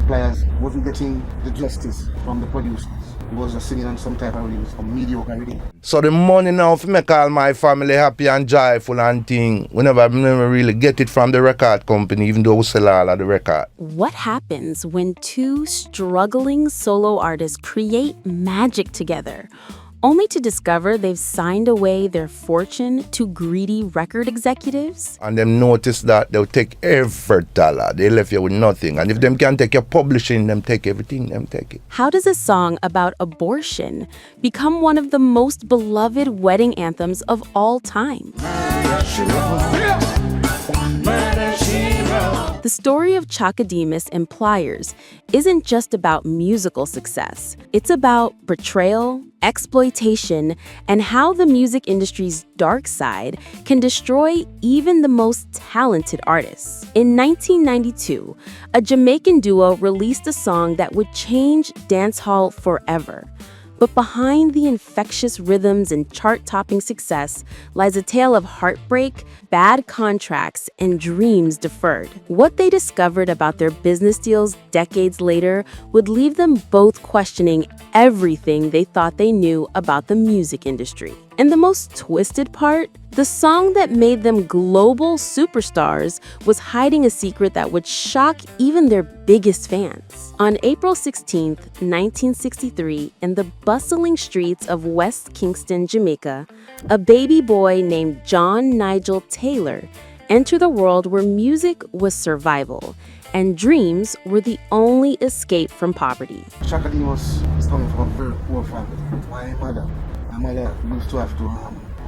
Pliers wasn't getting the justice from the producers. He was just singing on some type of rhythms, some mediocre rhythm. So the money now to make all my family happy and joyful and thing, we never really get it from the record company, even though we sell all of the record. What happens when two struggling solo artists create magic together, only to discover they've signed away their fortune to greedy record executives? And them notice that they'll take every dollar. They left you with nothing. And if them can take your publishing, them take everything, them take it. How does a song about abortion become one of the most beloved wedding anthems of all time? The story of Chaka Demus and Pliers isn't just about musical success. It's about betrayal, exploitation, and how the music industry's dark side can destroy even the most talented artists. In 1992, a Jamaican duo released a song that would change dancehall forever. But behind the infectious rhythms and chart-topping success lies a tale of heartbreak, bad contracts, and dreams deferred. What they discovered about their business deals decades later would leave them both questioning everything they thought they knew about the music industry. And the most twisted part? The song that made them global superstars was hiding a secret that would shock even their biggest fans. On April 16, 1963, in the bustling streets of West Kingston, Jamaica, a baby boy named John Nigel Taylor entered the world where music was survival and dreams were the only escape from poverty. Chaka Demus is coming from a very poor family. My mother used to have to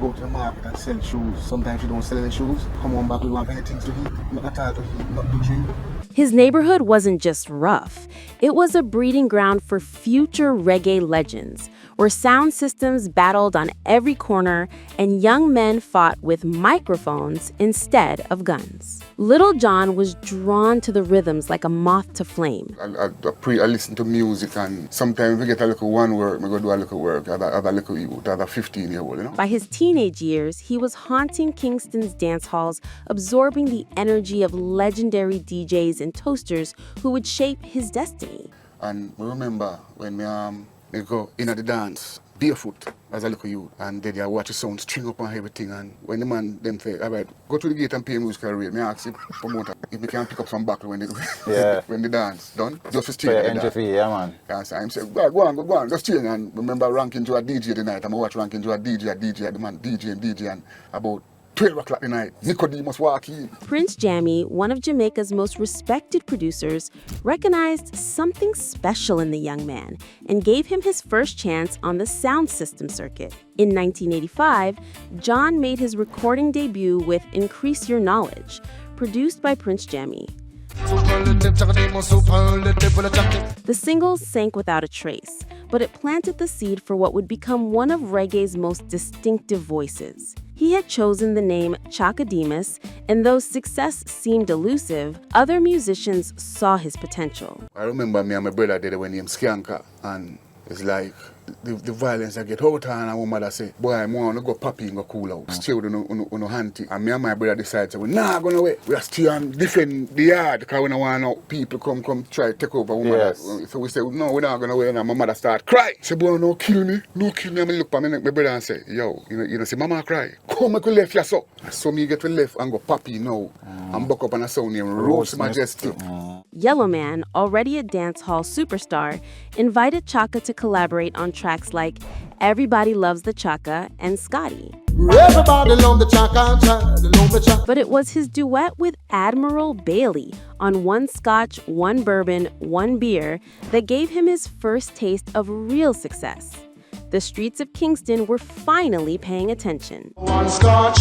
go to the market and sell shoes. Sometimes she don't sell any shoes. Come on back, we want many things to eat. Not at all to eat, not to drink. His neighborhood wasn't just rough. It was a breeding ground for future reggae legends, where sound systems battled on every corner and young men fought with microphones instead of guns. Little John was drawn to the rhythms like a moth to flame. I listen to music, and sometimes we get a little one work, we go do a little work, I have a little youth, I have a 15-year-old, you know? By his teenage years, he was haunting Kingston's dance halls, absorbing the energy of legendary DJs and toasters who would shape his destiny. And I remember when I go in at the dance, barefoot as a little youth, and then I watch the sound string up and everything, and when the man them say, all right, go to the gate and pay musical rate, I ask the promoter if we can pick up some buckle when the dance done, just to stay the entry fee, yeah man. And so I'm saying, go on, just change. And remember ranking to a DJ tonight, I'm watch ranking to a DJ, the man DJ, and about 12 o'clock at night, Nicodemus walk in. Prince Jammy, one of Jamaica's most respected producers, recognized something special in the young man and gave him his first chance on the sound system circuit. In 1985, John made his recording debut with Increase Your Knowledge, produced by Prince Jammy. The single sank without a trace, but it planted the seed for what would become one of reggae's most distinctive voices. He had chosen the name Chaka Demus, and though success seemed elusive, other musicians saw his potential. I remember me and my brother did it when he was Skanker, and it's like the violence I get out and my mother say, boy, I want to go poppy and go cool out. Stay with no handy. And me and my brother decide, we're not going away. We are still and defend the yard because we don't want people come try to take over. Yes. So we say, no, we're not going away. And my mother start cry. Say, boy, no kill me. And I look at my brother and say, yo, you know, say, mama cry. Come make we left you so. So me get to left and go poppy now. And buck up on a sound named Rose Majestic. Yellow Man, already a dancehall superstar, invited Chaka to collaborate on tracks like Everybody Loves the Chaka and Scotty. Everybody love the Chaka. But it was his duet with Admiral Bailey on One Scotch, One Bourbon, One Beer that gave him his first taste of real success. The streets of Kingston were finally paying attention. One Scotch,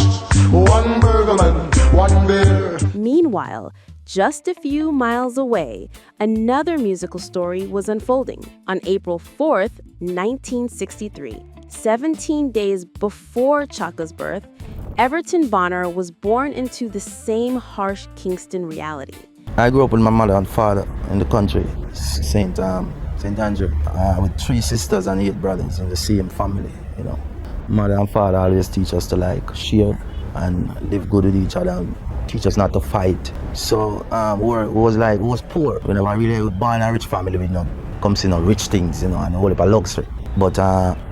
one bourbon, one beer. Meanwhile, just a few miles away, another musical story was unfolding. On April 4th, 1963, 17 days before Chaka's birth, Everton Bonner was born into the same harsh Kingston reality. I grew up with my mother and father in the country, St. Andrew, with 3 sisters and 8 brothers in the same family, you know. Mother and father always teach us to like share and live good with each other. teach us not to fight. So we was poor. We never really born in a rich family with no comes in rich things, and a whole heap of luxury. But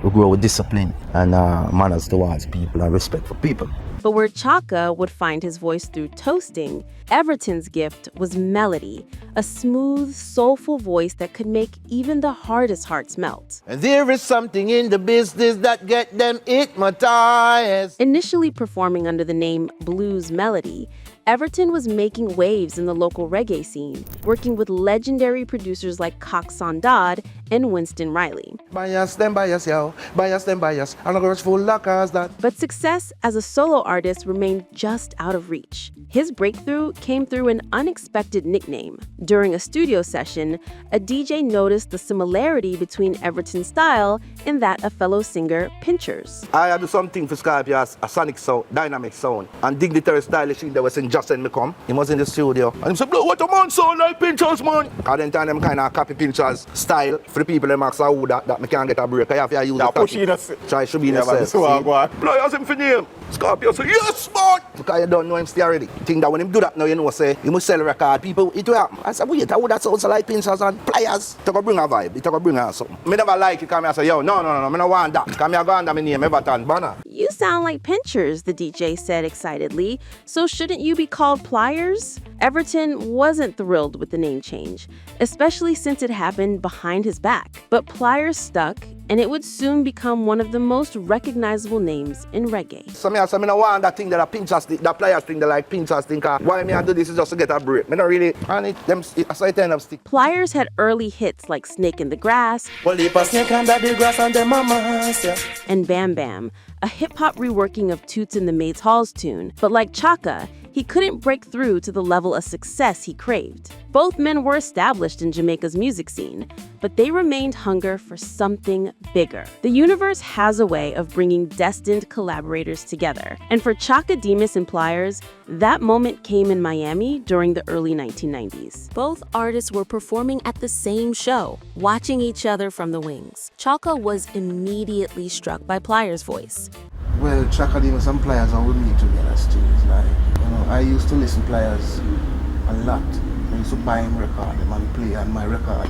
we grow with discipline and manners towards people and respect for people. But where Chaka would find his voice through toasting, Everton's gift was melody, a smooth, soulful voice that could make even the hardest hearts melt. And there is something in the business that get them hypnotized. Initially performing under the name Blues Melody, Everton was making waves in the local reggae scene, working with legendary producers like Cox Sandad and Winston Riley. Bias them bias, yo. Bias them bias. And a girl's full of cars that. But success as a solo artist remained just out of reach. His breakthrough came through an unexpected nickname. During a studio session, a DJ noticed the similarity between Everton's style and that of fellow singer Pinchers. I do something for Skype as a sonic sound, dynamic sound, and dignitary stylish thing that was in Justin me come. He was in the studio. And he said, "Bro, what a man sound like Pinchers, man." And then time them kind of copy Pinchers style for the people that ask who that me can't get a break. I have to use the copy. Try should be the self. Pliers him for name. Scorpio say, "Yes, man." Because you don't know him still already. Think that when him do that now, you know, say, you must sell a record. People, it will happen. I said, wait, how would that sound like Pinchers and Pliers? It will bring a vibe. It will bring her something. Me never like it, come here and say, yo, no, me no want that. Come here, go under my name, Everton Banner. You sound like Pinchers, the DJ said excitedly. So shouldn't you be called Pliers? Everton wasn't thrilled with the name change, especially since it happened behind his back. But Pliers stuck, and it would soon become one of the most recognizable names in reggae. So me no want that thing that a Pinchers think, that Pliers think, that like Pinchers think. Why me I do this is just to get a break. Me not really, and it, them, so it end up stick. Pliers had early hits like Snake in the Grass and Bam Bam, a hip-hop reworking of Toots and the Maids Hall's tune. But like Chaka, he couldn't break through to the level of success he craved. Both men were established in Jamaica's music scene, but they remained hungry for something bigger. The universe has a way of bringing destined collaborators together. And for Chaka Demus and Pliers, that moment came in Miami during the early 1990s. Both artists were performing at the same show, watching each other from the wings. Chaka was immediately struck by Pliers' voice. Well, Chaka Demus and Pliers are with me together still. It's like, you know, I used to listen to Pliers a lot. I used to buy him record him and play on my record.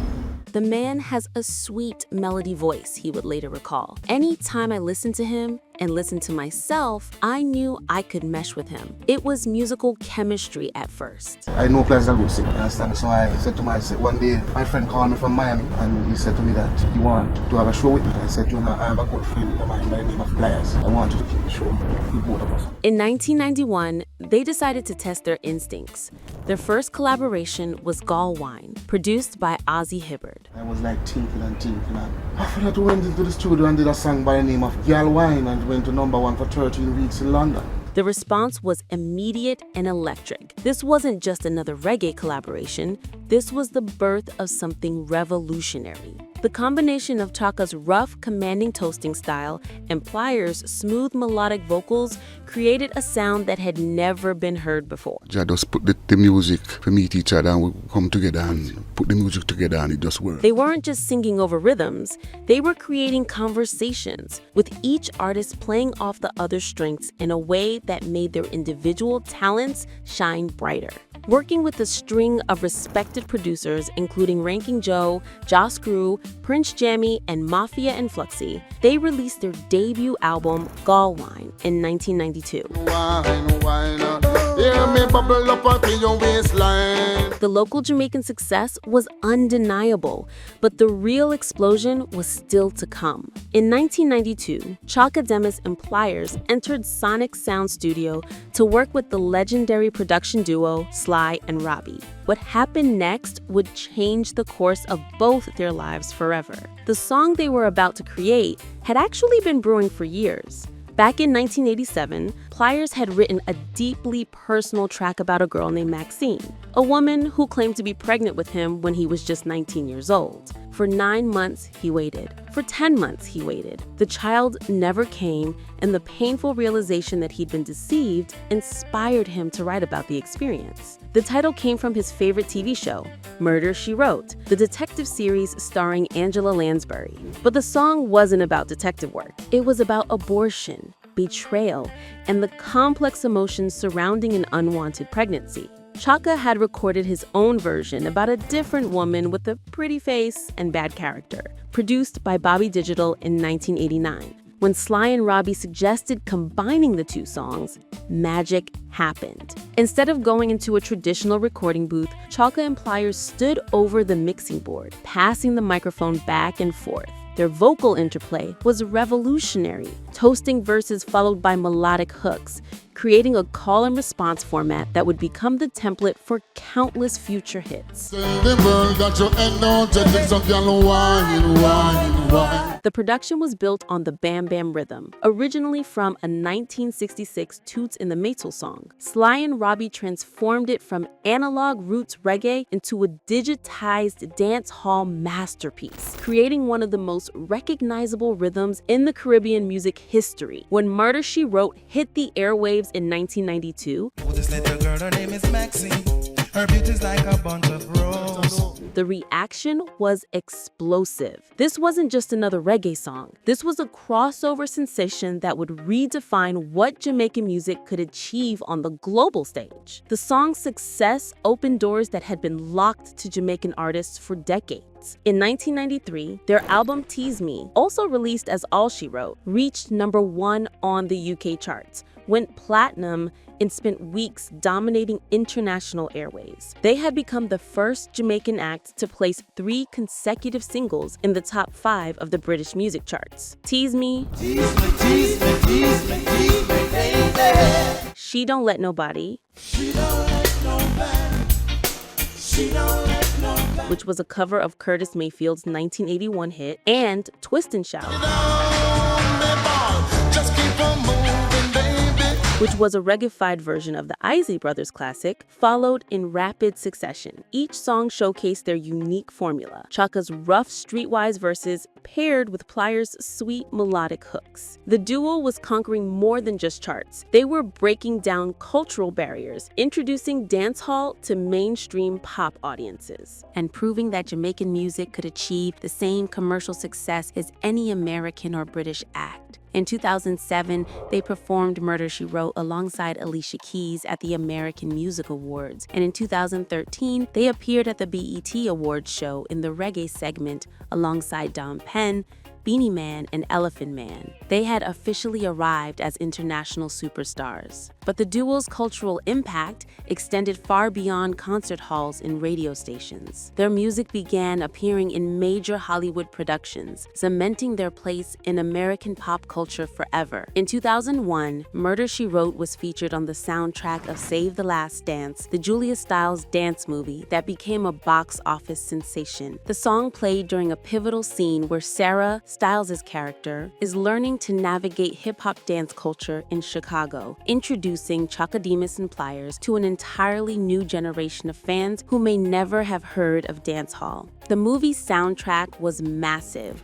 The man has a sweet melody voice, he would later recall. Anytime I listened to him and listened to myself, I knew I could mesh with him. It was musical chemistry at first. I know Pliers are good singer, you understand? So I said to myself, one day my friend called me from Miami and he said to me that he want to have a show with me. I said, you know, I have a good friend of mine by the name of Pliers. I want you to keep the show with both of us. In 1991, they decided to test their instincts. Their first collaboration was Gall Wine, produced by Ozzy Hibbard. I was like thinking and after that we went into the studio and did a song by the name of Gall Wine and went to #1 for 13 weeks in London. The response was immediate and electric. This wasn't just another reggae collaboration. This was the birth of something revolutionary. The combination of Chaka's rough, commanding toasting style and Pliers' smooth, melodic vocals created a sound that had never been heard before. Just put the music, we meet each other and we come together and put the music together and it just works. They weren't just singing over rhythms, they were creating conversations, with each artist playing off the other's strengths in a way that made their individual talents shine brighter. Working with a string of respected producers, including Ranking Joe, Joss Crew, Prince Jammy, and Mafia and Fluxy, they released their debut album, Gall Wine, in 1992. The local Jamaican success was undeniable, but the real explosion was still to come. In 1992, Chaka Demus and Pliers entered Sonic Sound Studio to work with the legendary production duo Sly and Robbie. What happened next would change the course of both their lives forever. The song they were about to create had actually been brewing for years. Back in 1987, Pliers had written a deeply personal track about a girl named Maxine, a woman who claimed to be pregnant with him when he was just 19 years old. For 9 months, he waited. For 10 months, he waited. The child never came, and the painful realization that he'd been deceived inspired him to write about the experience. The title came from his favorite TV show, Murder, She Wrote, the detective series starring Angela Lansbury. But the song wasn't about detective work. It was about abortion, betrayal, and the complex emotions surrounding an unwanted pregnancy. Chaka had recorded his own version about a different woman with a pretty face and bad character, produced by Bobby Digital in 1989. When Sly and Robbie suggested combining the two songs, magic happened. Instead of going into a traditional recording booth, Chaka and Pliers stood over the mixing board, passing the microphone back and forth. Their vocal interplay was revolutionary, toasting verses followed by melodic hooks, creating a call and response format that would become the template for countless future hits. The production was built on the Bam Bam rhythm, originally from a 1966 Toots in the Maytals song. Sly and Robbie transformed it from analog roots reggae into a digitized dance hall masterpiece, creating one of the most recognizable rhythms in the Caribbean music history. When Murder, She Wrote hit the airwaves in 1992, this little girl, her name is Maxine. Her beauty's like a bunch of roses. the reaction was explosive. This wasn't just another reggae song. This was a crossover sensation that would redefine what Jamaican music could achieve on the global stage. The song's success opened doors that had been locked to Jamaican artists for decades. In 1993, their album Tease Me, also released as All She Wrote, reached #1 on the UK charts, went platinum, and spent weeks dominating international airways. They had become the first Jamaican act to place 3 consecutive singles in the top 5 of the British music charts. Tease Me, Tease me, tease me, tease me, tease me, baby. She Don't Let Nobody, She don't let nobody. She don't let nobody. which was a cover of Curtis Mayfield's 1981 hit, and Twist and Shout, Just keep on moving, baby. which was a reggae-fied version of the Isley Brothers classic, followed in rapid succession. Each song showcased their unique formula: Chaka's rough, streetwise verses paired with Pliers' sweet, melodic hooks. The duo was conquering more than just charts. They were breaking down cultural barriers, introducing dancehall to mainstream pop audiences, and proving that Jamaican music could achieve the same commercial success as any American or British act. In 2007, they performed Murder, She Wrote alongside Alicia Keys at the American Music Awards, and in 2013, they appeared at the BET Awards show in the reggae segment alongside Dom Penn, Beanie Man, and Elephant Man. They had officially arrived as international superstars. But the duo's cultural impact extended far beyond concert halls and radio stations. Their music began appearing in major Hollywood productions, cementing their place in American pop culture forever. In 2001, Murder, She Wrote was featured on the soundtrack of Save the Last Dance, the Julia Stiles dance movie that became a box office sensation. The song played during a pivotal scene where Sarah, Stiles' character, is learning to navigate hip-hop dance culture in Chicago, introducing Chaka Demus Pliers to an entirely new generation of fans who may never have heard of dancehall. The movie's soundtrack was massive,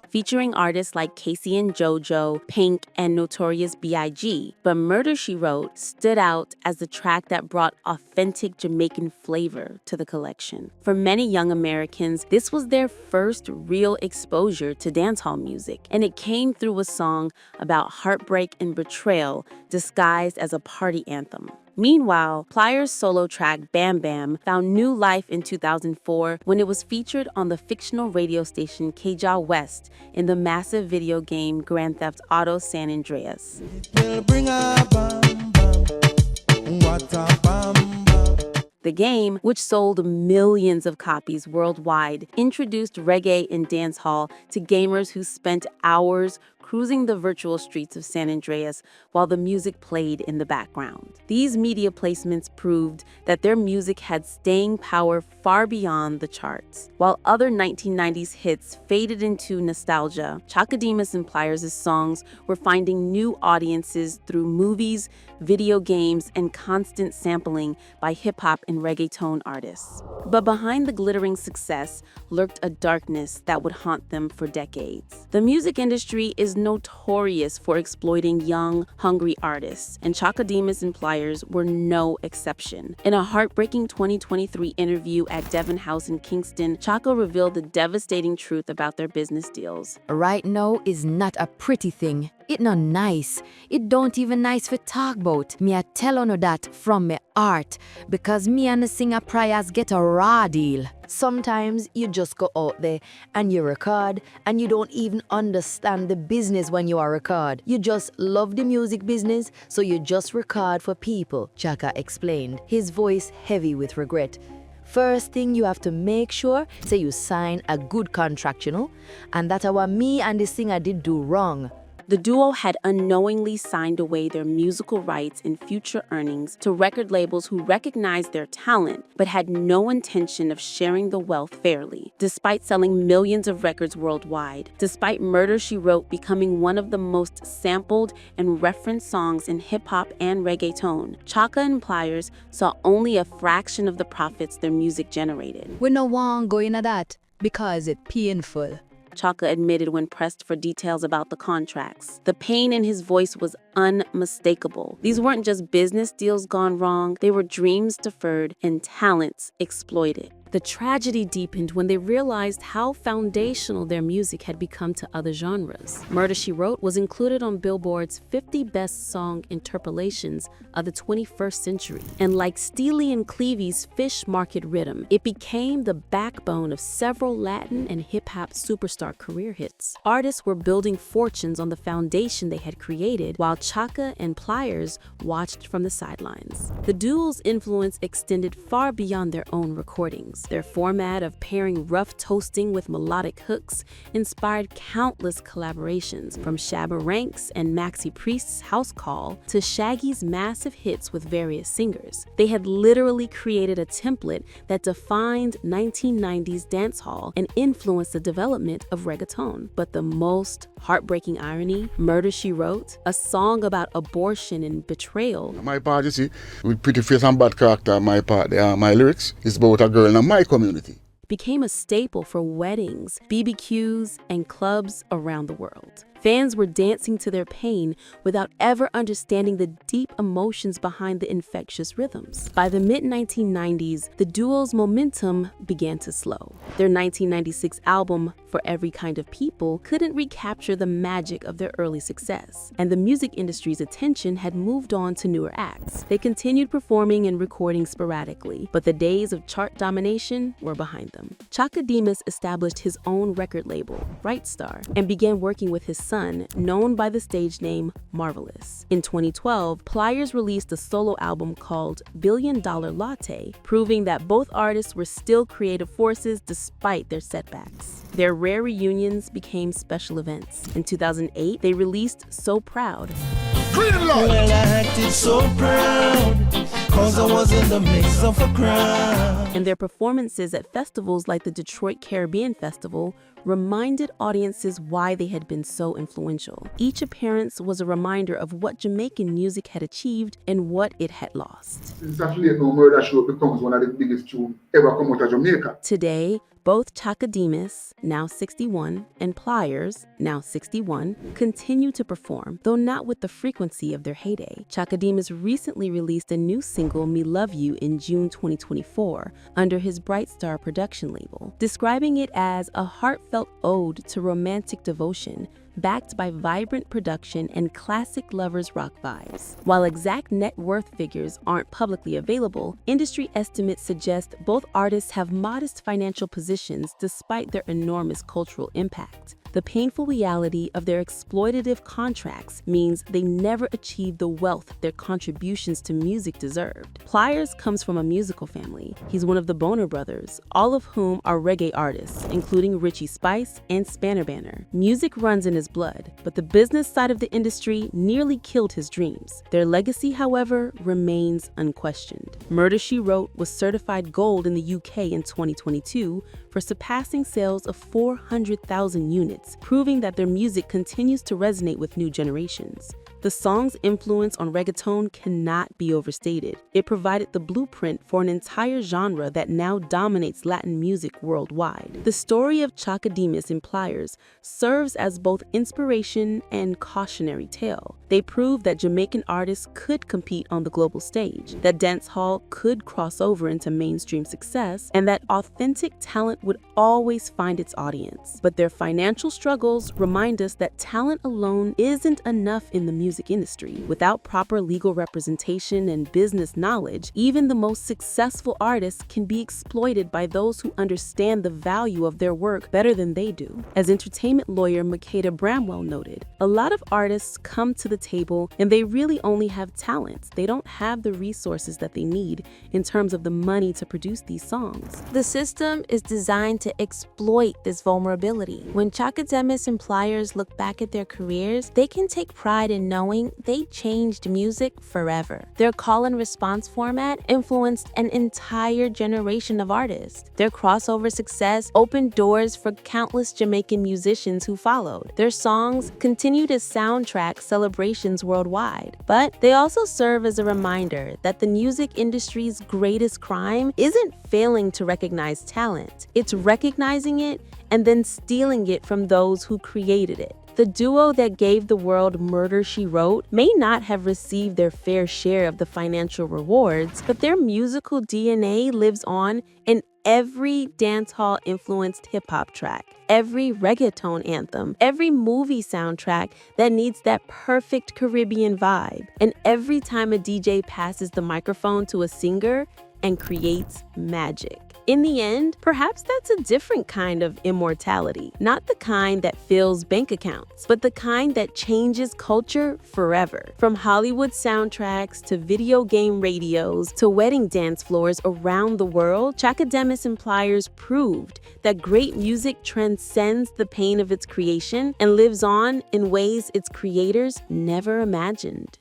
featuring artists like Casey and JoJo, Pink, and Notorious B.I.G. But Murder, She Wrote stood out as the track that brought authentic Jamaican flavor to the collection. For many young Americans, this was their first real exposure to dancehall music, and it came through a song about heartbreak and betrayal disguised as a party anthem. Meanwhile, Pliers' solo track Bam Bam found new life in 2004 when it was featured on the fictional radio station KJAW West in the massive video game Grand Theft Auto San Andreas. Will bring a bam bam. What a bam bam. The game, which sold millions of copies worldwide, introduced reggae and dancehall to gamers who spent hours cruising the virtual streets of San Andreas while the music played in the background. These media placements proved that their music had staying power far beyond the charts. While other 1990s hits faded into nostalgia, Chaka Demus Pliers' songs were finding new audiences through movies, video games, and constant sampling by hip-hop and reggaeton artists. But behind the glittering success lurked a darkness that would haunt them for decades. The music industry is notorious for exploiting young, hungry artists, and Chaka Demus and Pliers were no exception. In a heartbreaking 2023 interview at Devon House in Kingston, Chaka revealed the devastating truth about their business deals. Right now is not a pretty thing. It not nice. It don't even nice for talk about. Me I tell on that from me heart, because me and the singer Pliers get a raw deal. Sometimes you just go out there and you record and you don't even understand the business when you are record. You just love the music business, so you just record for people, Chaka explained, his voice heavy with regret. First thing you have to make sure, say you sign a good contract, and that's what me and the singer did do wrong. The duo had unknowingly signed away their musical rights and future earnings to record labels who recognized their talent but had no intention of sharing the wealth fairly. Despite selling millions of records worldwide, despite Murder, She Wrote becoming one of the most sampled and referenced songs in hip-hop and reggaeton, Chaka and Pliers saw only a fraction of the profits their music generated. We no want go into that because it's painful. Chaka admitted when pressed for details about the contracts. The pain in his voice was unmistakable. These weren't just business deals gone wrong, they were dreams deferred and talents exploited. The tragedy deepened when they realized how foundational their music had become to other genres. Murder, She Wrote was included on Billboard's 50 Best Song Interpolations of the 21st Century. And like Steely and Cleavy's Fish Market Rhythm, it became the backbone of several Latin and hip-hop superstar career hits. Artists were building fortunes on the foundation they had created, while Chaka and Pliers watched from the sidelines. The duo's influence extended far beyond their own recordings. Their format of pairing rough toasting with melodic hooks inspired countless collaborations, from Shabba Ranks and Maxi Priest's House Call to Shaggy's massive hits with various singers. They had literally created a template that defined 1990s dancehall and influenced the development of reggaeton. But the most heartbreaking irony, Murder, She Wrote, a song about abortion and betrayal. My part, you see, with pretty face and bad character, my part, my lyrics is about a girl in my community, became a staple for weddings, BBQs, and clubs around the world. Fans were dancing to their pain without ever understanding the deep emotions behind the infectious rhythms. By the mid-1990s, the duo's momentum began to slow. Their 1996 album, For Every Kind of People, couldn't recapture the magic of their early success, and the music industry's attention had moved on to newer acts. They continued performing and recording sporadically, but the days of chart domination were behind them. Chaka Demus established his own record label, Bright Star, and began working with his son, known by the stage name Marvelous. In 2012, Pliers released a solo album called $1 Billion Latte, proving that both artists were still creative forces despite their setbacks. Their rare reunions became special events. In 2008, they released So Proud. Well, I acted so proud, cause I was in the midst of a crowd. And their performances at festivals like the Detroit Caribbean Festival reminded audiences why they had been so influential. Each appearance was a reminder of what Jamaican music had achieved and what it had lost. Since that late now, Murder, She Wrote becomes one of the biggest tunes ever come out of Jamaica. Today, both Chaka Demus, now 61, and Pliers, now 61, continue to perform, though not with the frequency of their heyday. Chaka Demus recently released a new single, Me Love You, in June 2024, under his Bright Star production label, describing it as a heartfelt ode to romantic devotion, backed by vibrant production and classic lovers rock vibes. While exact net worth figures aren't publicly available, industry estimates suggest both artists have modest financial positions despite their enormous cultural impact. The painful reality of their exploitative contracts means they never achieved the wealth their contributions to music deserved. Pliers comes from a musical family. He's one of the Boner brothers, all of whom are reggae artists, including Richie Spice and Spanner Banner. Music runs in his blood, but the business side of the industry nearly killed his dreams. Their legacy, however, remains unquestioned. Murder, She Wrote was certified gold in the UK in 2022 for surpassing sales of 400,000 units, proving that their music continues to resonate with new generations. The song's influence on reggaeton cannot be overstated. It provided the blueprint for an entire genre that now dominates Latin music worldwide. The story of Chaka Demus Pliers serves as both inspiration and cautionary tale. They prove that Jamaican artists could compete on the global stage, that dancehall could cross over into mainstream success, and that authentic talent would always find its audience. But their financial struggles remind us that talent alone isn't enough in the music industry. Without proper legal representation and business knowledge, even the most successful artists can be exploited by those who understand the value of their work better than they do. As entertainment lawyer Makeda Bramwell noted, a lot of artists come to the table and they really only have talents. They don't have the resources that they need in terms of the money to produce these songs. The system is designed to exploit this vulnerability. When Chaka Demus Pliers look back at their careers, they can take pride in knowing they changed music forever. Their call and response format influenced an entire generation of artists. Their crossover success opened doors for countless Jamaican musicians who followed. Their songs continue to soundtrack celebrations worldwide, but they also serve as a reminder that the music industry's greatest crime isn't failing to recognize talent. It's recognizing it and then stealing it from those who created it. The duo that gave the world Murder, She Wrote may not have received their fair share of the financial rewards, but their musical DNA lives on in every dancehall-influenced hip-hop track, every reggaeton anthem, every movie soundtrack that needs that perfect Caribbean vibe, and every time a DJ passes the microphone to a singer and creates magic. In the end, perhaps that's a different kind of immortality, not the kind that fills bank accounts, but the kind that changes culture forever. From Hollywood soundtracks to video game radios to wedding dance floors around the world, Chaka Demus Pliers proved that great music transcends the pain of its creation and lives on in ways its creators never imagined.